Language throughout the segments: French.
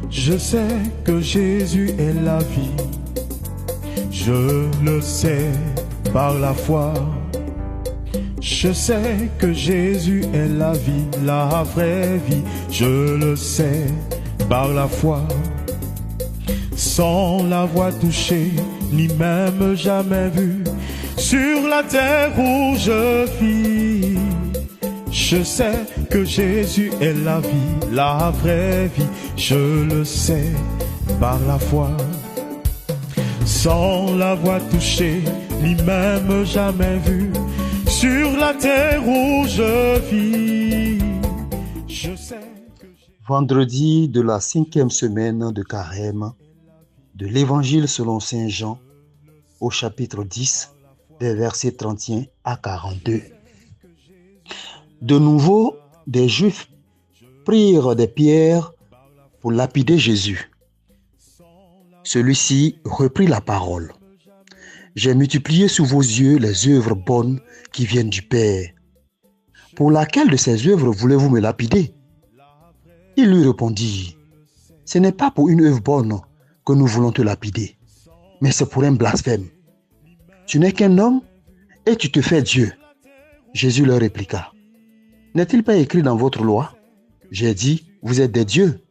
Je sais que Jésus est la vie. Je le sais par la foi. Je sais que Jésus est la vie, la vraie vie. Je le sais par la foi. Sans l'avoir touché, ni même jamais vu, sur la terre où je vis. Je sais que Jésus est la vie, la vraie vie. Je le sais par la foi. Sans l'avoir touché, ni même jamais vu, sur la terre où je vis. Je sais que Vendredi de la 5e semaine de Carême de l'Évangile selon Saint Jean au chapitre 10 des versets 31 à 42. De nouveau, des Juifs prirent des pierres pour lapider Jésus. Celui-ci reprit la parole. « J'ai multiplié sous vos yeux les œuvres bonnes qui viennent du Père. Pour laquelle de ces œuvres voulez-vous me lapider ?» Il lui répondit, « Ce n'est pas pour une œuvre bonne que nous voulons te lapider, mais c'est pour un blasphème. Tu n'es qu'un homme et tu te fais Dieu. » Jésus leur répliqua, « N'est-il pas écrit dans votre loi? J'ai dit, vous êtes des dieux. »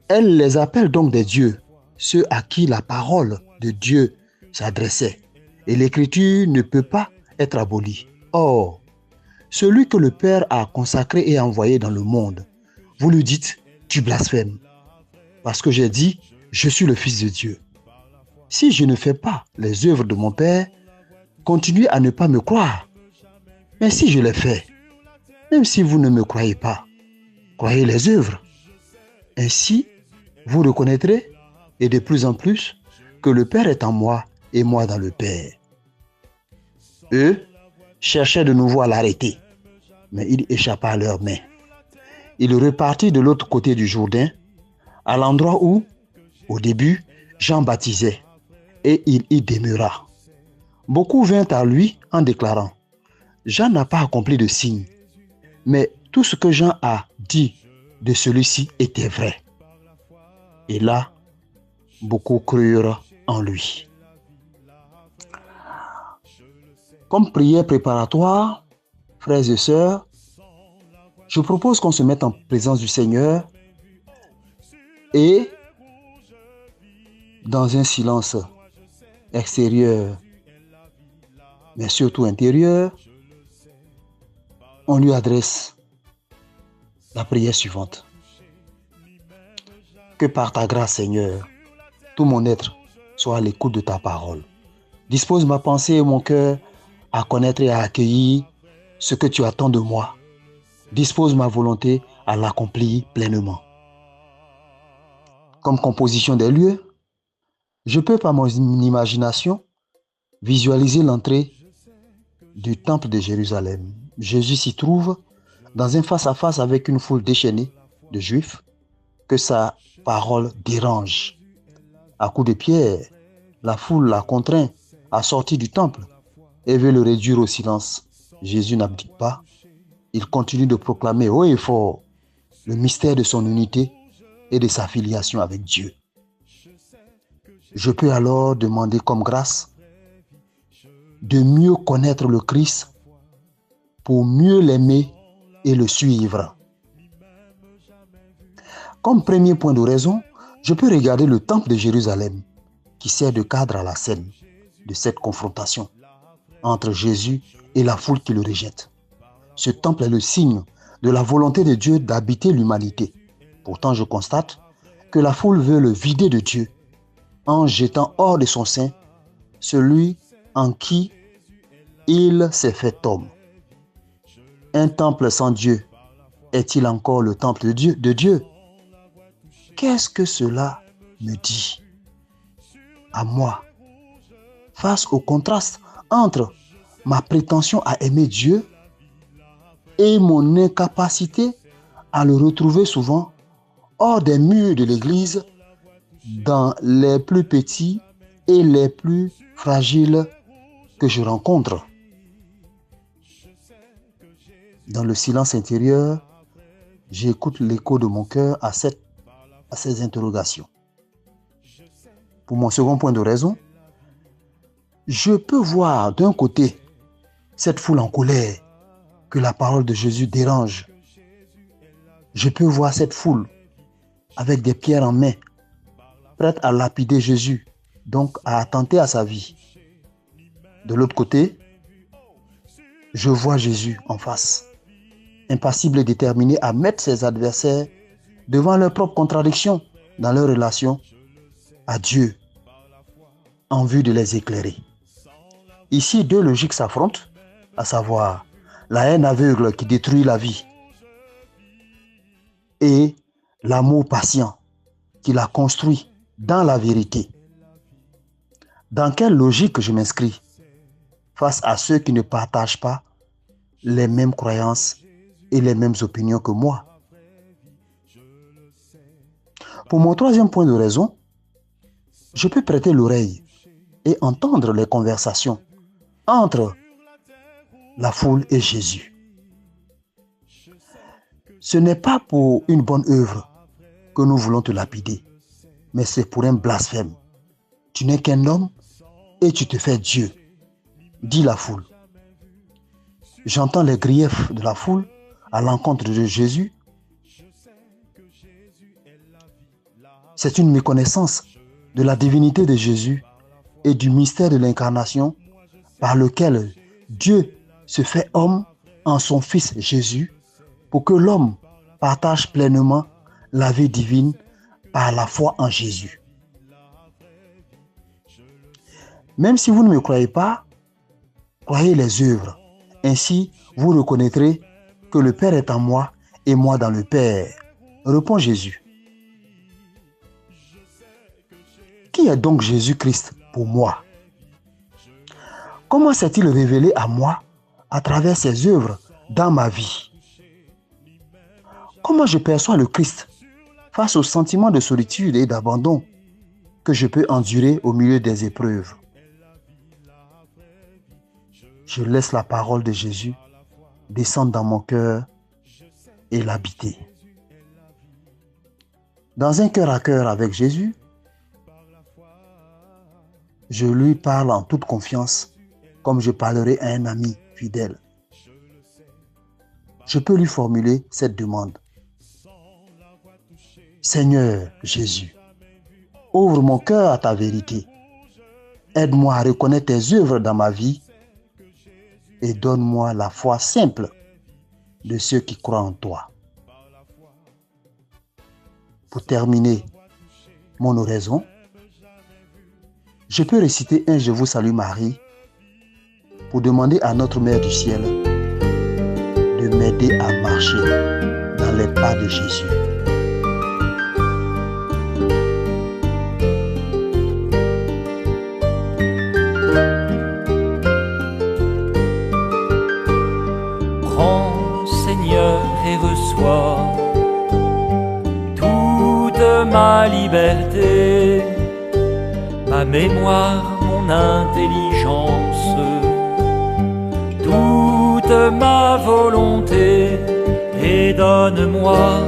Elle les appelle donc des dieux, ceux à qui la parole de Dieu s'adressait. Et l'écriture ne peut pas être abolie. Or, celui que le Père a consacré et envoyé dans le monde, vous lui dites, tu blasphèmes. Parce que j'ai dit, je suis le Fils de Dieu. Si je ne fais pas les œuvres de mon Père, continuez à ne pas me croire. Mais si je les fais, même si vous ne me croyez pas, croyez les œuvres. Ainsi, vous reconnaîtrez, et de plus en plus, que le Père est en moi et moi dans le Père. Eux cherchaient de nouveau à l'arrêter, mais il échappa à leurs mains. Il repartit de l'autre côté du Jourdain, à l'endroit où, au début, Jean baptisait, et il y demeura. Beaucoup vinrent à lui en déclarant, « Jean n'a pas accompli de signe, mais tout ce que Jean a dit de celui-ci était vrai. » Et là, beaucoup crurent en lui. Comme prière préparatoire, frères et sœurs, je propose qu'on se mette en présence du Seigneur et dans un silence extérieur, mais surtout intérieur, on lui adresse la prière suivante. Que par ta grâce, Seigneur, tout mon être soit à l'écoute de ta parole. Dispose ma pensée et mon cœur à connaître et à accueillir ce que tu attends de moi. Dispose ma volonté à l'accomplir pleinement. Comme composition des lieux, je peux par mon imagination visualiser l'entrée du temple de Jérusalem. Jésus s'y trouve dans un face-à-face avec une foule déchaînée de Juifs que sa parole dérange. À coups de pierre, la foule l'a contraint à sortir du temple et veut le réduire au silence. Jésus n'abdique pas. Il continue de proclamer haut et fort le mystère de son unité et de sa filiation avec Dieu. Je peux alors demander comme grâce de mieux connaître le Christ pour mieux l'aimer et le suivre. Comme premier point de raison, je peux regarder le temple de Jérusalem qui sert de cadre à la scène de cette confrontation entre Jésus et la foule qui le rejette. Ce temple est le signe de la volonté de Dieu d'habiter l'humanité. Pourtant, je constate que la foule veut le vider de Dieu en jetant hors de son sein celui en qui il s'est fait homme. Un temple sans Dieu est-il encore le temple de Dieu? Qu'est-ce que cela me dit à moi face au contraste entre ma prétention à aimer Dieu et mon incapacité à le retrouver souvent hors des murs de l'église, dans les plus petits et les plus fragiles que je rencontre. Dans le silence intérieur, j'écoute l'écho de mon cœur à ces interrogations. Pour mon second point de raison, je peux voir d'un côté cette foule en colère que la parole de Jésus dérange. Je peux voir cette foule avec des pierres en main, prête à lapider Jésus, donc à attenter à sa vie. De l'autre côté, je vois Jésus en face, impassible et déterminé à mettre ses adversaires devant leurs propres contradictions dans leur relation à Dieu, en vue de les éclairer. Ici, deux logiques s'affrontent, à savoir la haine aveugle qui détruit la vie et l'amour patient qui la construit dans la vérité. Dans quelle logique je m'inscris face à ceux qui ne partagent pas les mêmes croyances et les mêmes opinions que moi? Pour mon troisième point de raison, je peux prêter l'oreille et entendre les conversations entre la foule et Jésus. Ce n'est pas pour une bonne œuvre que nous voulons te lapider, mais c'est pour un blasphème. Tu n'es qu'un homme et tu te fais Dieu, dit la foule. J'entends les griefs de la foule à l'encontre de Jésus. C'est une méconnaissance de la divinité de Jésus et du mystère de l'incarnation par lequel Dieu se fait homme en son Fils Jésus pour que l'homme partage pleinement la vie divine par la foi en Jésus. Même si vous ne me croyez pas, croyez les œuvres. Ainsi, vous reconnaîtrez que le Père est en moi et moi dans le Père. Répond Jésus. Qui est donc Jésus-Christ pour moi? Comment s'est-il révélé à moi à travers ses œuvres dans ma vie? Comment je perçois le Christ face au sentiment de solitude et d'abandon que je peux endurer au milieu des épreuves? Je laisse la parole de Jésus descendre dans mon cœur et l'habiter. Dans un cœur à cœur avec Jésus, je lui parle en toute confiance, comme je parlerai à un ami fidèle. Je peux lui formuler cette demande. Seigneur Jésus, ouvre mon cœur à ta vérité. Aide-moi à reconnaître tes œuvres dans ma vie et donne-moi la foi simple de ceux qui croient en toi. Pour terminer mon oraison, je peux réciter un Je vous salue Marie pour demander à notre Mère du ciel de m'aider à marcher dans les pas de Jésus. Prends, Seigneur, et reçois toute ma liberté, ma mémoire, mon intelligence, toute ma volonté, et donne-moi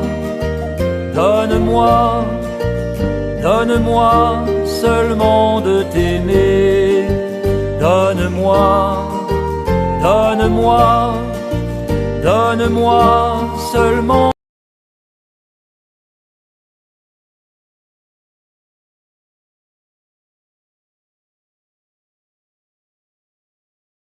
seulement de t'aimer. Donne-moi seulement